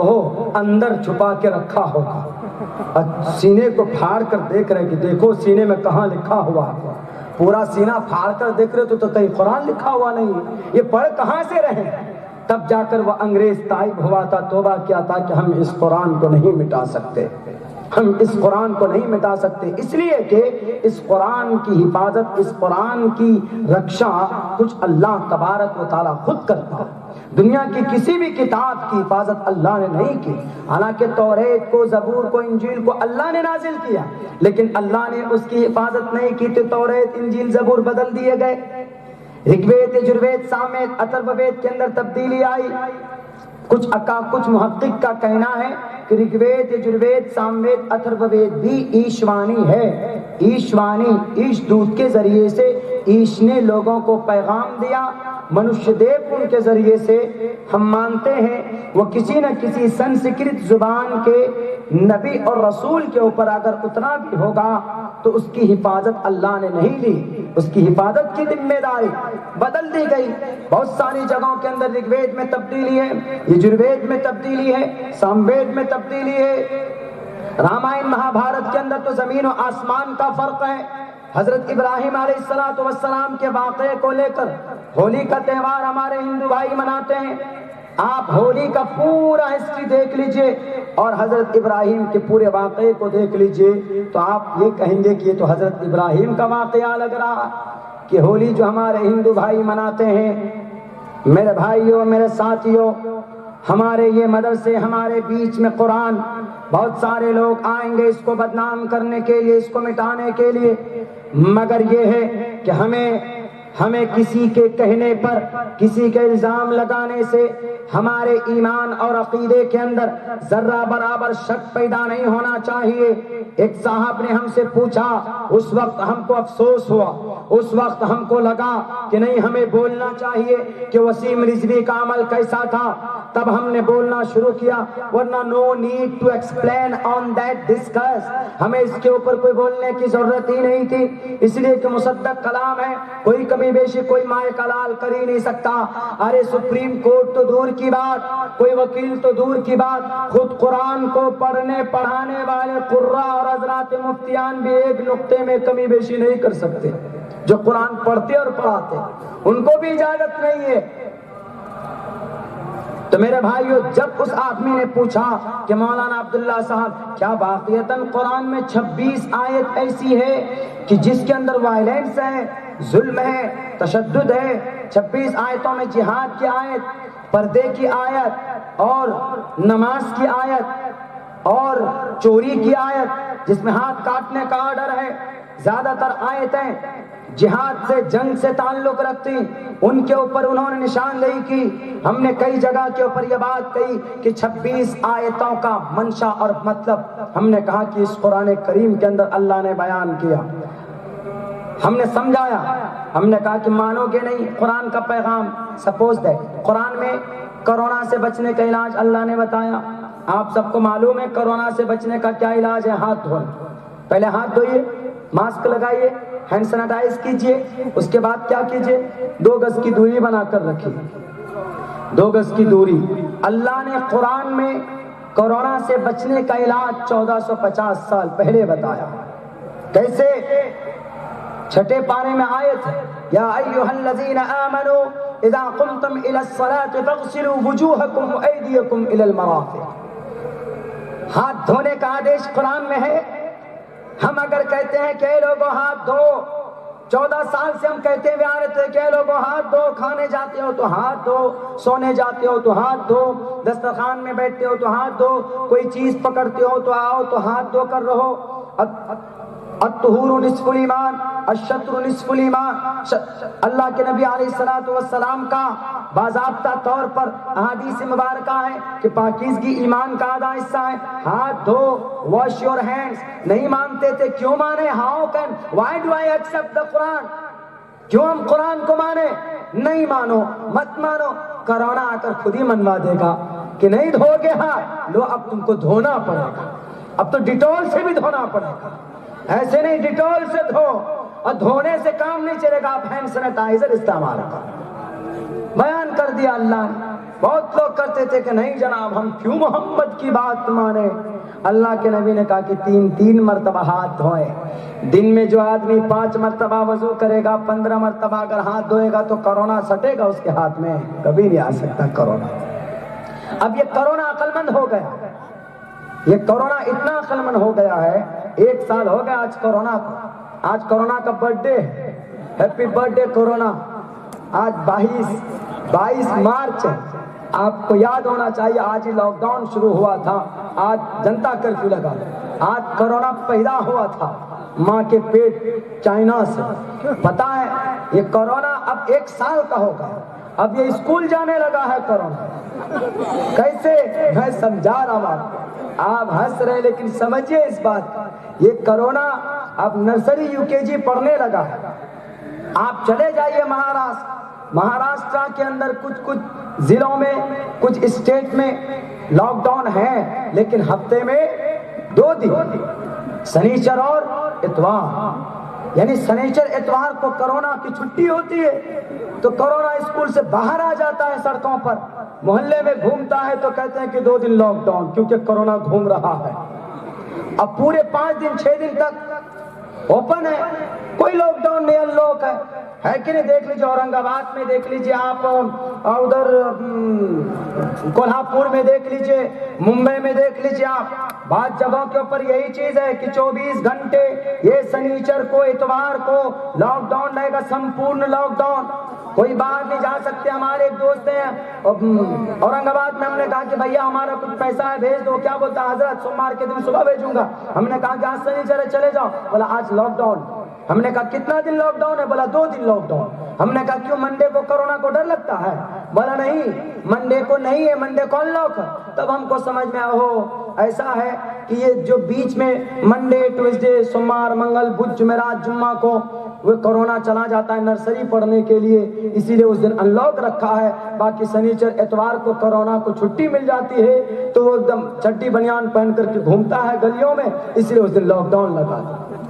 اوہ اندر چھپا کے رکھا ہوگا, سینے کو پھاڑ کر دیکھ رہے کہ دیکھو سینے میں کہاں لکھا ہوا. پورا سینہ پھاڑ کر دیکھ رہے تو کہیں قرآن لکھا ہوا نہیں, یہ پڑھ کہاں سے رہے؟ تب جا کر وہ انگریز تائب ہوا تھا, توبہ کیا تھا کہ ہم اس قرآن کو نہیں مٹا سکتے, ہم اس قرآن کو نہیں مٹا سکتے, اس لیے کہ اس قرآن کی حفاظت, اس قرآن کی رکشا کچھ اللہ تبارک و تعالیٰ خود کرتا ہے. دنیا کی کسی بھی کتاب کی حفاظت اللہ نے نہیں کی. حالانکہ توریت کو, زبور کو, انجیل کو اللہ نے نازل کیا, لیکن اللہ نے اس کی حفاظت نہیں کی تو توریت, انجیل, زبور بدل دیے گئے. رگوید, یجروید, ساموید, اتھروید کے اندر تبدیلی آئی. کچھ محقق کا کہنا ہے کہ رگوید, یجروید, ساموید, اتھروید بھی ایشوانی ہے. ایشوانی, ایش دودھ کے ذریعے سے ایش نے لوگوں کو پیغام دیا, منشیہ دیو ان کے ذریعے سے. ہم مانتے ہیں وہ کسی نہ کسی سنسکرت زبان کے نبی اور رسول کے اوپر اگر اتنا بھی ہوگا تو اس کی حفاظت اللہ نے نہیں لی, اس کی حفاظت کی ذمہ داری بدل دی گئی. بہت ساری جگہوں کے اندر رگوید میں تبدیلی ہے, یجروید میں تبدیلی ہے, ساموید میں تبدیلی ہے. رامائن مہا بھارت کے اندر تو زمین و آسمان کا فرق ہے. حضرت ابراہیم علیہ السلام کے واقعے کو لے کر ہولی کا تہوار ہمارے ہندو بھائی مناتے ہیں. آپ ہولی کا پورا ہسٹری دیکھ لیجئے اور حضرت ابراہیم کے پورے واقعے کو دیکھ لیجئے تو آپ یہ کہیں گے کہ یہ تو حضرت ابراہیم کا واقعہ لگ رہا کہ ہولی جو ہمارے ہندو بھائی مناتے ہیں. میرے بھائیوں, میرے ساتھیوں, ہمارے یہ مدرسے, ہمارے بیچ میں قرآن, بہت سارے لوگ آئیں گے اس کو بدنام کرنے کے لیے, اس کو مٹانے کے لیے, مگر یہ ہے کہ ہمیں کسی کے کہنے پر, کسی کے الزام لگانے سے ہمارے ایمان اور عقیدے کے اندر ذرہ برابر شک پیدا نہیں ہونا چاہیے. ایک صاحب نے ہم سے پوچھا, اس وقت ہم کو افسوس ہوا, اس وقت ہم کو لگا کہ نہیں ہمیں بولنا چاہیے کہ وسیم رضوی کا عمل کیسا تھا. تب ہم نے بولنا شروع کیا, ورنہ no need to explain on that discuss, ہمیں اس کے اوپر کوئی بولنے کی ضرورت ہی نہیں تھی, اس لیے کہ مصدق کلام ہے, کوئی کمی بیشی کوئی مائے کلال کر ہی نہیں سکتا. ارے سپریم کورٹ تو دور کی بات, کوئی وکیل تو دور کی بات, خود قرآن کو پڑھنے پڑھانے والے قراء اور حضرات مفتیان بھی ایک نقطے میں کمی بیشی نہیں کر سکتے. جو قرآن پڑھتے اور پڑھاتے ان کو بھی اجازت نہیں ہے. تو میرے بھائیو, جب اس آدمی نے پوچھا کہ مولانا عبداللہ صاحب کیا واقعتاً قرآن میں 26 آیت ایسی ہے کہ جس کے اندر وائلنس ہے, ظلم ہے, تشدد ہے, 26 آیتوں میں جہاد کی آیت, پردے کی آیت اور نماز کی آیت, اور چوری کی آیت جس میں ہاتھ کاٹنے کا آرڈر ہے، زیادہ تر آیتیں جہاد سے، جنگ سے تعلق رکھتی، ان کے اوپر انہوں نے نشاندہی کی۔ ہم نے کئی جگہ کے اوپر یہ بات کہی کہ 26 آیتوں کا منشا اور مطلب ہم نے کہا کہ اس قرآن کریم کے اندر اللہ نے بیان کیا، ہم نے سمجھایا، ہم نے کہا کہ مانو گے نہیں قرآن کا پیغام۔ سپوز ہے قرآن میں کرونا سے بچنے کا علاج اللہ نے بتایا، آپ سب کو معلوم ہے کرونا سے بچنے کا کیا علاج ہے؟ ہاتھ دھونا۔ پہلے ہاتھ دھوئیے، ماسک لگائیے، ہینڈ سینیٹائز کیجئے، اس کے بعد کیا کیجئے؟ 2 گز کی دوری بنا کر رکھیے، 2 گز کی دوری۔ اللہ نے قرآن میں کرونا سے بچنے کا علاج 1450 سال پہلے بتایا۔ کیسے؟ 6 پارے میں آیت ہے، یا ایھا الذین آمنوا اذا قمتم الى الصلاۃ فاغسلوا وجوہکم وایدیکم الى المرافق۔ ہاتھ دھونے کا آدیش قرآن میں ہے۔ ہم اگر کہتے ہیں کہ اے لوگوں ہاتھ دھو، 14 سال سے ہم کہتے ہوئے آ رہے تھے کہ اے لوگوں ہاتھ دھو، کھانے جاتے ہو تو ہاتھ دھو، سونے جاتے ہو تو ہاتھ دھو، دسترخوان میں بیٹھتے ہو تو ہاتھ دھو، کوئی چیز پکڑتے ہو تو آؤ تو ہاتھ دھو کر رہو۔ الطہور نصف الایمان، الشطر نصف الایمان۔ اللہ کے نبی علیہ الصلوۃ والسلام کا باضابطہ طور پر احادیث مبارکہ ہے کہ پاکیزگی ایمان کا آدھا حصہ ہے۔ ہاتھ دھو، واش یور ہینڈز۔ نہیں مانتے تھے، کیوں مانے؟ How can why do I accept the Quran? کیوں ہم قرآن کو مانے؟ نہیں مانو، مت مانو، کرونا آ کر خود ہی منوا دے گا کہ نہیں دھو گے ہاتھ، لو اب تم کو دھونا پڑے گا، اب تو ڈیٹول سے بھی دھونا پڑے گا۔ ایسے نہیں، ڈیٹول سے دھو، اور دھونے سے کام نہیں چلے گا، آپ ہینڈ سینیٹائزر استعمال کرو۔ بیان کر دیا اللہ نے۔ بہت لوگ کرتے تھے کہ نہیں جناب ہم کیوں محمد کی بات مانے۔ اللہ کے نبی نے کہا کہ 3 مرتبہ ہاتھ دھوئے۔ دن میں جو آدمی 5 مرتبہ وضو کرے گا، 15 مرتبہ اگر ہاتھ دھوئے گا تو کرونا سٹے گا اس کے ہاتھ میں، کبھی نہیں آ سکتا کرونا۔ اب یہ کرونا عقل مند ہو گیا، یہ کرونا اتنا عقل مند ہو گیا ہے۔ 1 سال ہو گیا آج کرونا کو، آج کرونا کا برتھ ڈے ہے، ہیپی برتھ ڈے کرونا۔ آج 22 مارچ ہے، آپ کو یاد ہونا چاہیے آج ہی لاک ڈاؤن شروع ہوا تھا، آج جنتا کرفیو لگا، آج کرونا پیدا ہوا تھا ماں کے پیٹ چائنا سے۔ پتا ہے یہ کرونا اب 1 سال کا ہو گیا، اب یہ اسکول جانے لگا ہے کرونا۔ کیسے؟ میں سمجھا رہا ہوں آپ ہنس رہے لیکن سمجھیے اس بات، یہ کرونا اب نرسری UKG پڑھنے لگا ہے۔ آپ چلے جائیے مہاراشٹر کے اندر کچھ ضلعوں میں، کچھ اسٹیٹ میں لاک ڈاؤن ہے، لیکن ہفتے میں 2 دن، سنیچر اور اتوار، یعنی سنیچر اتوار کو کرونا کی چھٹی ہوتی ہے، تو کرونا اسکول سے باہر آ جاتا ہے، سڑکوں پر محلے میں گھومتا ہے، تو کہتے ہیں کہ 2 دن لاک ڈاؤن، کیونکہ کرونا گھوم رہا ہے۔ اب پورے 5 دن 6 دن تک اوپن ہے، کوئی لاک ڈاؤن نہیں، انلوک ہے کہ نہیں؟ دیکھ لیجیے اورنگ آباد میں، دیکھ لیجیے آپ ادھر کولہاپور میں، دیکھ لیجیے ممبئی میں، دیکھ لیجیے آپ، بعض جگہوں کے اوپر یہی چیز ہے کہ 24 گھنٹے یہ سنیچر کو اتوار کو لاک ڈاؤن رہے گا، سمپورن لاک ڈاؤن، کوئی باہر نہیں جا سکتے۔ ہمارے ایک دوست ہیں اورنگ آباد میں، ہم نے کہا کہ بھیا ہمارا کچھ پیسہ ہے بھیج دو، کیا بولتا حضرت سوموار کے دن صبح بھیجوں گا۔ ہم نے کہا کہ آج سنیچر ہے چلے جاؤ، بولا آج لاک ڈاؤن۔ ہم نے کہا کتنا دن لاک ڈاؤن ہے؟ بولا 2 دن لاک ڈاؤن۔ ہم نے کہا کیوں منڈے کو کرونا کو ڈر لگتا ہے؟ بولا نہیں، منڈے کو نہیں ہے، منڈے کو انلوک ہے۔ تب ہم کو سمجھ میں ایسا ہے کہ یہ جو بیچ میں منڈے ٹیوزڈے سوموار منگل بدھ جمعرات جمعہ کو وہ کرونا چلا جاتا ہے نرسری پڑھنے کے لیے، اسی لیے اس دن انلوک رکھا ہے۔ باقی سنیچر اتوار کو کرونا کو چھٹی مل جاتی ہے تو وہ ایک دم چڈی بنیان پہن کر کے گھومتا ہے گلیوں میں، اسی لیے اس دن لاک ڈاؤن لگا۔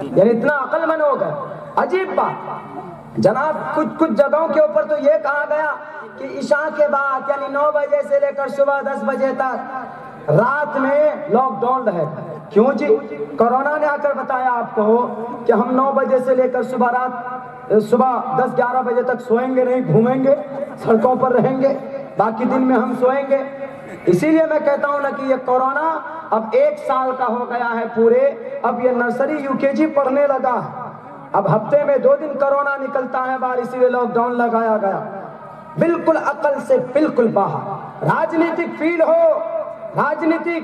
یعنی اتنا عقل مند ہو گئے۔ عجیب بات جناب، کچھ جگہوں کے اوپر تو یہ کہا گیا کہ عشاء کے بعد یعنی 9 بجے سے لے کر صبح 10 بجے تک رات میں لاک ڈاؤن رہے گا۔ کیوں جی؟ کرونا نے آ کر بتایا آپ کو کہ ہم 9 بجے سے لے کر صبح 10-11 بجے تک سوئیں گے نہیں، گھومیں گے، سڑکوں پر رہیں گے، باقی دن میں ہم سوئیں گے۔ اسی لیے میں کہتا ہوں نا کہ یہ کورونا اب 1 سال کا ہو گیا ہے پورے، اب یہ نرسری UKG پڑھنے لگا ہے۔ اب ہفتے میں 2 دن کورونا نکلتا ہے باہر، اسی لیے لاک ڈاؤن لگایا گیا۔ بالکل عقل سے بالکل باہر۔ راجنیتک فیل ہو، راجنیتک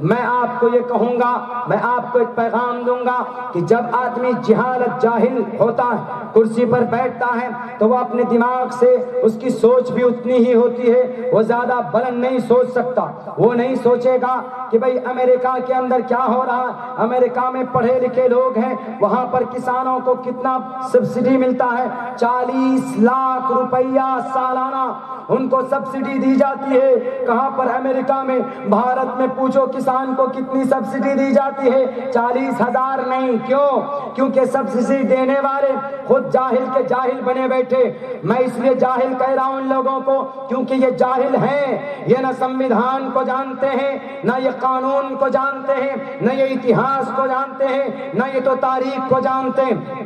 میں آپ کو یہ کہوں گا، میں آپ کو ایک پیغام دوں گا کہ جب آدمی جہالت جاہل ہوتا ہے، کرسی پر بیٹھتا ہے، تو وہ اپنے دماغ سے اس کی سوچ بھی اتنی ہی ہوتی ہے، وہ زیادہ بلند نہیں سوچ سکتا۔ وہ نہیں سوچے گا کہ بھئی امریکہ کے اندر کیا ہو رہا ہے، امریکہ میں پڑھے لکھے لوگ ہیں، وہاں پر کسانوں کو کتنا سبسڈی ملتا ہے، 40 لاکھ روپیہ سالانہ ان کو سبسڈی دی جاتی ہے۔ کہاں پر؟ امریکہ میں۔ بھارت میں پوچھو کسان کو کتنی سبسڈی دی جاتی ہے؟ 40,000 نہیں۔ کیوں؟ کیونکہ سبسڈی دینے والے خود جاہل کے جاہل بنے بیٹھے۔ میں اس لیے جاہل کہہ رہا ہوں ان لوگوں کو کیونکہ یہ جاہل ہیں، یہ نہ سنویدھان کو جانتے ہیں، نہ یہ قانون کو جانتے ہیں، نہ یہ اتہاس کو جانتے ہیں، نہ یہ تو تاریخ کو جانتے ہیں۔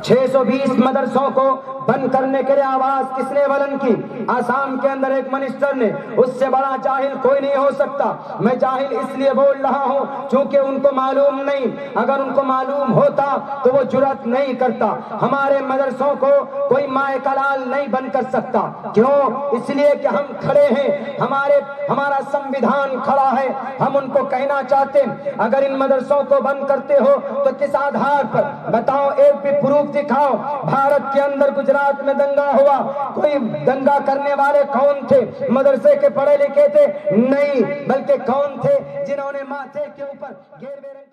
620 مدرسوں کو بند کرنے کے لیے آواز کس نے بلند کی؟ آسام کے اندر ایک منسٹر نے۔ اس سے بڑا جاہل کوئی نہیں ہو سکتا۔ میں جاہل اس لیے بول رہا ہوں چونکہ ان کو معلوم نہیں، اگر ان کو معلوم ہوتا تو وہ جرأت نہیں کرتا۔ ہمارے مدرسوں کو کوئی مائے کا لال نہیں بند کر سکتا۔ کیوں؟ اس لیے کہ ہم کھڑے ہیں، ہمارا سنویدھان کھڑا ہے۔ ہم ان کو کہنا چاہتے ہیں اگر ان مدرسوں کو بند کرتے ہو تو کس آدھار پر؟ بتاؤ، ایک بھی پروف دکھاؤ۔ بھارت کے اندر گجرات میں دنگا ہوا، کوئی دنگا کرنے والے کون تھے؟ مدرسے کے پڑھے لکھے تھے؟ نہیں، بلکہ کون تھے؟ جنہوں نے ماتھے کے اوپر گیروے رنگ